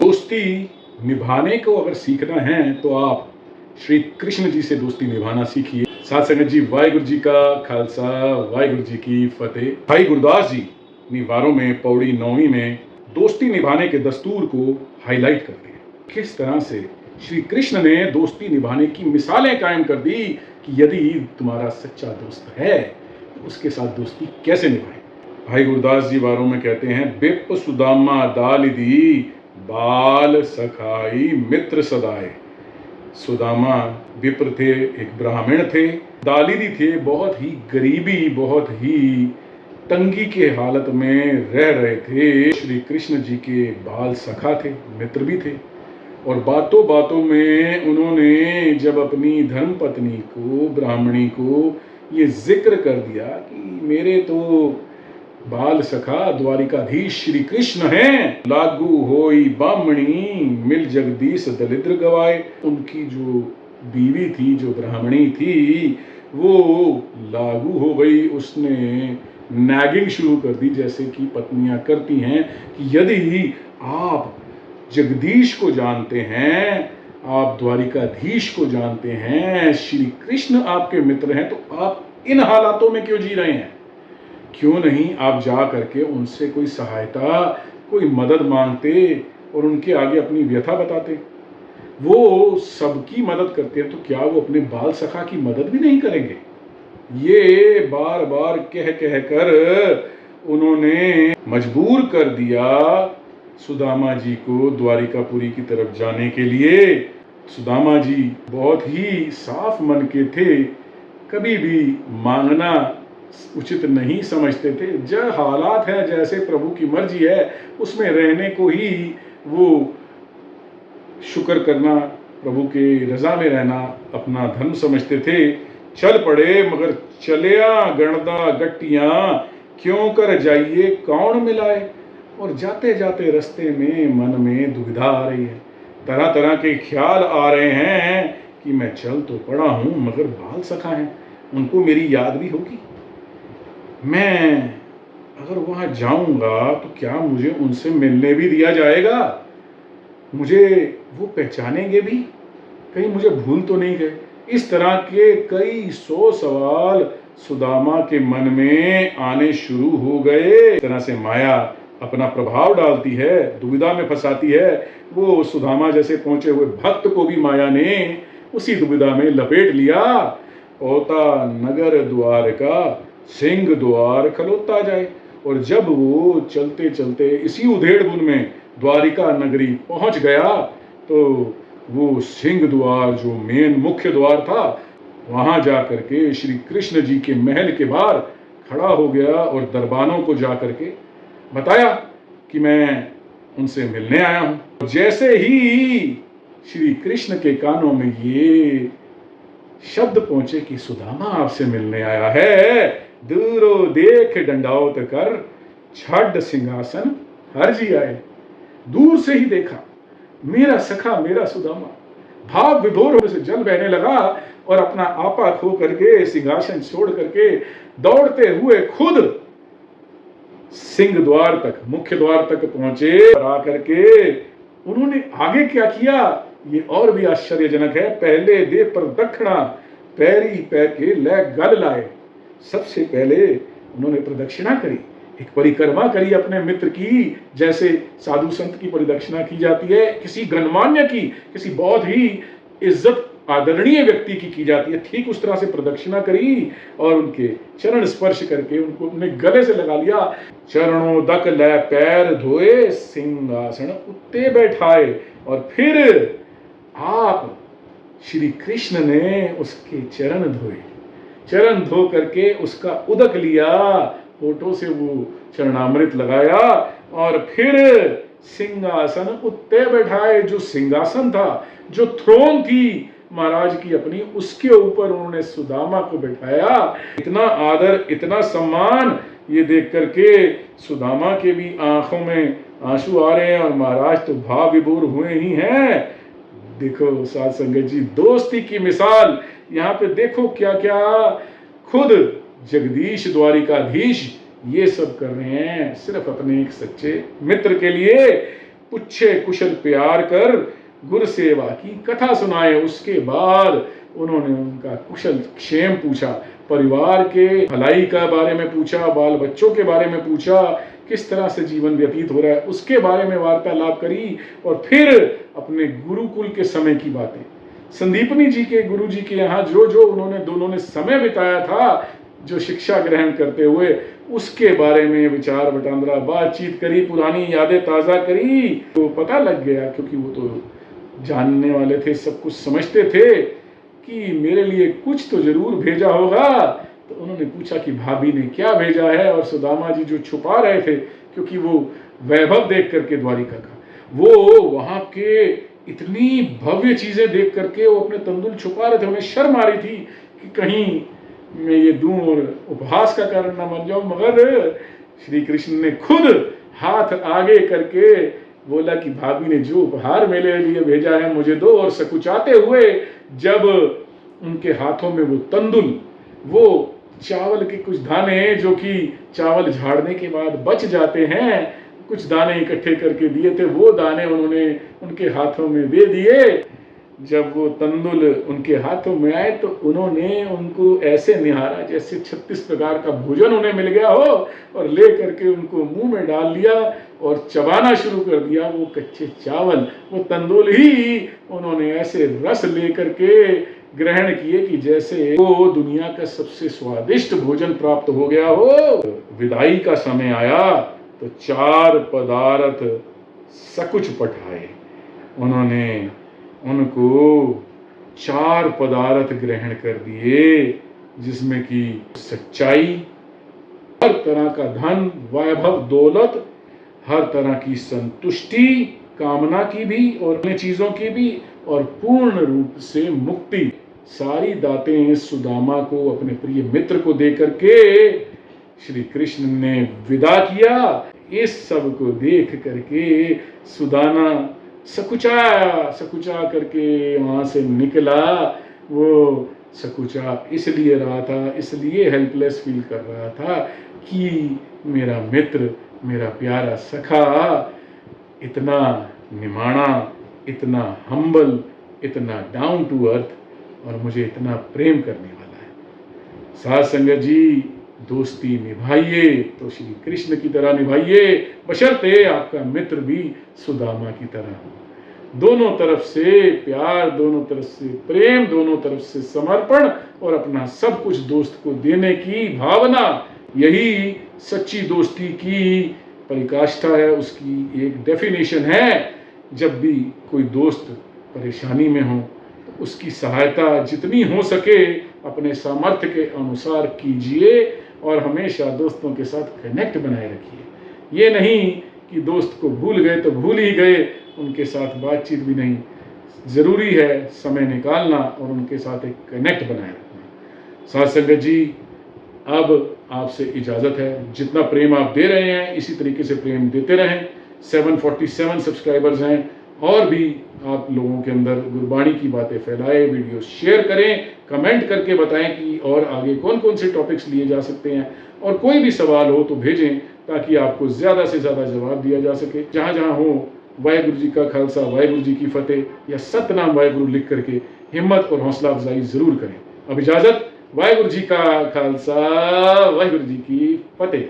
दोस्ती निभाने को अगर सीखना है तो आप श्री कृष्ण जी से दोस्ती निभाना सीखिए। साथ संगत जी, वाहिगुरु जी का खालसा, वाहिगुरु जी की फतेह। भाई गुरदास जी अपनी वारों में पौड़ी 9वीं में दोस्ती निभाने के दस्तूर को हाईलाइट करते हैं। किस तरह से श्री कृष्ण ने दोस्ती निभाने की मिसालें कायम कर दी कि यदि तुम्हारा सच्चा दोस्त है तो उसके साथ दोस्ती कैसे निभाएं। भाई गुरदास जी वारों में कहते हैं, बिप सुदामा दाल दी बाल सखाई मित्र सदाए। सुदामा विप्र थे, एक ब्राह्मण थे, दालिदी थे, बहुत ही गरीबी, बहुत ही तंगी के हालत में रह रहे थे। श्री कृष्ण जी के बाल सखा थे, मित्र भी थे। और बातों बातों में उन्होंने जब अपनी धर्म पत्नी को, ब्राह्मणी को ये जिक्र कर दिया कि मेरे तो बाल सखा द्वारिकाधीश श्री कृष्ण हैं, लागू होई बामणी मिल जगदीश दलिद्र गवाए। उनकी जो बीवी थी, जो ब्राह्मणी थी, वो लागू हो गई। उसने नैगिंग शुरू कर दी, जैसे कि पत्नियां करती हैं कि यदि आप जगदीश को जानते हैं, आप द्वारिकाधीश को जानते हैं, श्री कृष्ण आपके मित्र हैं, तो आप इन हालातों में क्यों जी रहे हैं? क्यों नहीं आप जा करके उनसे कोई सहायता, कोई मदद मांगते और उनके आगे अपनी व्यथा बताते? वो सबकी मदद करते हैं तो क्या वो अपने बाल सखा की मदद भी नहीं करेंगे? ये बार बार कह कह कर उन्होंने मजबूर कर दिया सुदामा जी को द्वारिकापुरी की तरफ जाने के लिए। सुदामा जी बहुत ही साफ मन के थे, कभी भी मांगना उचित नहीं समझते थे। जो हालात है, जैसे प्रभु की मर्जी है, उसमें रहने को ही वो शुक्र करना, प्रभु के रजा में रहना अपना धर्म समझते थे। चल पड़े मगर चलिया गणदा गट्टियां, क्यों कर जाइए कौन मिलाए। और जाते जाते रास्ते में मन में दुविधा आ रही है, तरह तरह के ख्याल आ रहे हैं कि मैं चल तो पड़ा हूं मगर बाल सखा हैं, उनको मेरी याद भी होगी। मैं अगर वहां जाऊंगा तो क्या मुझे उनसे मिलने भी दिया जाएगा? मुझे वो पहचानेंगे भी? कहीं मुझे भूल तो नहीं गए? इस तरह के कई सौ सवाल सुदामा के मन में आने शुरू हो गए। इस तरह से माया अपना प्रभाव डालती है, दुविधा में फंसाती है। वो सुदामा जैसे पहुंचे हुए भक्त को भी माया ने उसी दुविधा में लपेट लिया। होता नगर द्वार का सिंह द्वार खलोता जाए। और जब वो चलते चलते इसी उधेड़ बुन में द्वारिका नगरी पहुंच गया तो वो सिंह द्वार, जो मेन मुख्य द्वार था, वहां जाकर के श्री कृष्ण जी के महल के बाहर खड़ा हो गया और दरबानों को जाकर के बताया कि मैं उनसे मिलने आया हूं। जैसे ही श्री कृष्ण के कानों में ये शब्द पहुंचे कि सुदामा आपसे मिलने आया है, दूरो देख डंडावत कर छड़ सिंहासन हर जी आए। दूर से ही देखा, मेरा सखा, मेरा सुदामा भाव विभोर होने से जल बहने लगा और अपना आपा खो करके, सिंहासन छोड़ करके दौड़ते हुए खुद सिंह द्वार तक, मुख्य द्वार तक पहुंचे। और आकर के उन्होंने आगे क्या किया ये और भी आश्चर्यजनक है। पहले दे प्रदक्षिणा, पैरी पैर के ले गल लाए। सबसे पहले उन्होंने प्रदक्षिणा करी, एक परिक्रमा करी अपने मित्र की, जैसे साधु संत की परिदक्षिणा की जाती है, किसी गणमान्य की, किसी बहुत ही इज्जत आदरणीय व्यक्ति की जाती है, ठीक उस तरह से प्रदक्षिणा करी और उनके चरण स्पर्श करके उनको अपने गले से लगा लिया। चरणों दक ले पैर धोए, सिंहासन उत्ते बैठाए। और फिर आप श्री कृष्ण ने उसके चरण धोए, चरण धो करके उसका उदक लिया, होठों से वो चरणामृत लगाया और फिर सिंहासन उत्ते बैठाए। जो सिंहासन था, जो थ्रोन थी महाराज की अपनी, उसके ऊपर उन्होंने सुदामा को बैठाया। इतना आदर, इतना सम्मान, ये देख करके सुदामा के भी आंखों में आंसू आ रहे हैं और महाराज तो भाव विभोर हुए ही हैं। देखो साथ संगत जी, दोस्ती की मिसाल यहाँ पे देखो क्या क्या खुद जगदीश द्वारिकाधीश ये सब कर रहे हैं सिर्फ अपने एक सच्चे मित्र के लिए। पुच्छे कुशल प्यार कर, गुर सेवा की कथा सुनाए। उसके बाद उन्होंने उनका कुशल क्षेम पूछा, परिवार के भलाई का बारे में पूछा, बाल बच्चों के बारे में पूछा, किस तरह से जीवन व्यतीत हो रहा है उसके बारे में वार्तालाप करी। और फिर अपने गुरुकुल के समय की बातें, संदीपनी जी के गुरु जी के यहाँ जो जो उन्होंने दोनों ने समय बिताया था, जो शिक्षा ग्रहण करते हुए, उसके बारे में विचार वटांदरा, बातचीत करी, पुरानी यादें ताज़ा करी। तो पता लग गया, क्योंकि वो तो जानने वाले थे, सब कुछ समझते थे, कि मेरे लिए कुछ तो जरूर भेजा होगा। तो उन्होंने पूछा कि भाभी ने क्या भेजा है। और सुदामा जी जो छुपा रहे थे, क्योंकि वो वैभव देख करके द्वारिका का, वो वहां के इतनी भव्य चीजें देख करके वो अपने तंदुल छुपा रहे थे। उन्हें शर्म आ रही थी कि कहीं मैं ये दूं और उपहास का कारण न बन जाऊं। मगर श्री कृष्ण ने खुद हाथ आगे करके बोला कि भाभी ने जो उपहार मेरे लिए भेजा है मुझे दो। और सकुचाते हुए जब उनके हाथों में वो तंदुल, वो चावल के कुछ दाने जो कि चावल झाड़ने के बाद बच जाते हैं, कुछ दाने इकट्ठे करके दिए थे, वो दाने उन्होंने उनके हाथों में दे दिए। जब वो तंदुल उनके हाथों में आए तो उन्होंने उनको ऐसे निहारा जैसे 36 प्रकार का भोजन उन्हें मिल गया हो, और ले करके उनको मुंह में डाल लिया और चबाना शुरू कर दिया वो कच्चे चावल, वो तंदुल ही उन्होंने ऐसे रस ले करके ग्रहण किए कि जैसे वो दुनिया का सबसे स्वादिष्ट भोजन प्राप्त हो गया हो। विदाई का समय आया तो 4 पदार्थ सकुच पठाए। उन्होंने उनको 4 पदार्थ ग्रहण कर दिए, जिसमें कि सच्चाई, हर तरह का धन, वैभव, दौलत, हर तरह की संतुष्टि, कामना की भी और अन्य चीजों की भी, और पूर्ण रूप से मुक्ति। सारी दातें सुदामा को, अपने प्रिय मित्र को दे करके श्री कृष्ण ने विदा किया। इस सब को देख करके सुदामा सकुचा करके वहां से निकला। वो सकुचा इसलिए रहा था, इसलिए हेल्पलेस फील कर रहा था कि मेरा मित्र, मेरा प्यारा सखा इतना निमाणा, इतना हम्बल, इतना डाउन टू अर्थ और मुझे इतना प्रेम करने वाला है। साथ संगत जी, दोस्ती निभाइए तो श्री कृष्ण की तरह निभाइए, बशर्ते आपका मित्र भी सुदामा की तरह हो। दोनों तरफ से प्यार, दोनों तरफ से प्रेम, दोनों तरफ से समर्पण और अपना सब कुछ दोस्त को देने की भावना, यही सच्ची दोस्ती की परिकाष्ठा है, उसकी एक डेफिनेशन है। जब भी कोई दोस्त परेशानी में हो तो उसकी सहायता जितनी हो सके अपने सामर्थ्य के अनुसार कीजिए और हमेशा दोस्तों के साथ कनेक्ट बनाए रखिए। ये नहीं कि दोस्त को भूल गए तो भूल ही गए, उनके साथ बातचीत भी नहीं। ज़रूरी है समय निकालना और उनके साथ एक कनेक्ट बनाए रखना। साथ संगत जी, अब आपसे इजाज़त है। जितना प्रेम आप दे रहे हैं इसी तरीके से प्रेम देते रहें। 747 सब्सक्राइबर्स हैं, और भी आप लोगों के अंदर गुरबाणी की बातें फैलाएं, वीडियो शेयर करें, कमेंट करके बताएं कि और आगे कौन कौन से टॉपिक्स लिए जा सकते हैं, और कोई भी सवाल हो तो भेजें ताकि आपको ज़्यादा से ज़्यादा जवाब दिया जा सके। जहाँ जहाँ हो, वाहेगुरु जी का खालसा, वाहेगुरु जी की फतेह या सतनाम वाहेगुरु लिख करके हिम्मत और हौसला अफजाई ज़रूर करें। अब इजाज़त। वाहेगुरु जी का खालसा, वाहेगुरु जी की फतेह।